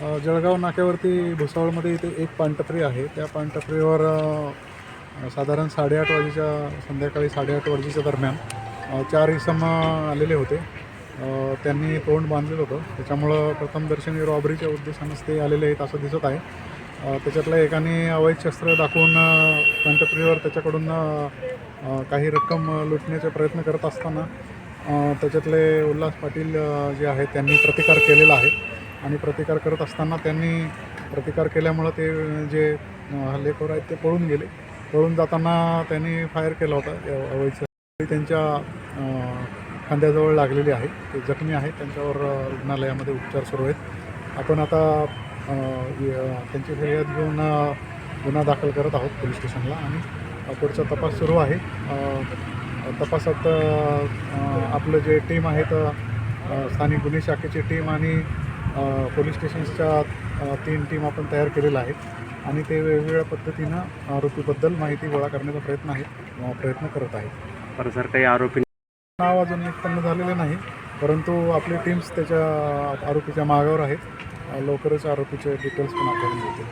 जळगाव नाक्यावरती भुसावळमध्ये इथे एक पानटपरी आहे. त्या पानटपरीवर साधारण 8:30 वाजेच्या संध्याकाळी 8:30 वाजेच्या दरम्यान 4 इसम आलेले होते. त्यांनी तोंड बांधलेलं होतं. त्याच्यामुळं प्रथमदर्शनी रॉबरीच्या उद्देशानंच ते आलेले आहेत असं दिसत आहे. त्याच्यातल्या एकाने अवैध शस्त्र दाखवून पानटपरीवर त्याच्याकडून काही रक्कम लुटण्याचा प्रयत्न करत असताना त्याच्यातले उल्हास पाटील जे आहेत त्यांनी प्रतिकार केलेला आहे. आणि प्रतिकार करत असताना त्यांनी प्रतिकार केल्यामुळं ते जे हल्लेखोर आहेत ते पळून गेले. पळून जाताना त्यांनी फायर केला होता. अवैध त्यांच्या खांद्याजवळ लागलेली आहे. ते जखमी आहेत. त्यांच्यावर रुग्णालयामध्ये उपचार सुरू आहेत. आपण आता त्यांची फिर्याद घेऊन गुन्हा दाखल करत आहोत पोलीस स्टेशनला आणि पुढचा तपास सुरू आहे. तपासात आपलं जे टीम आहेत स्थानिक गुन्हे शाखेची टीम आणि पोलीस स्टेशन्सच्या 3 टीम आपण तयार केलेल्या आहेत आणि ते वेगवेगळ्या पद्धतीनं आरोपीबद्दल माहिती गोळा करण्याचा प्रयत्न करत आहेत. पर सर काही आरोपी नाव अजून उत्पन्न झालेले नाही, परंतु आपली टीम्स त्याच्या आरोपीच्या मागावर आहेत. लवकरच आरोपीचे डिटेल्स पण आपल्याला मिळतील.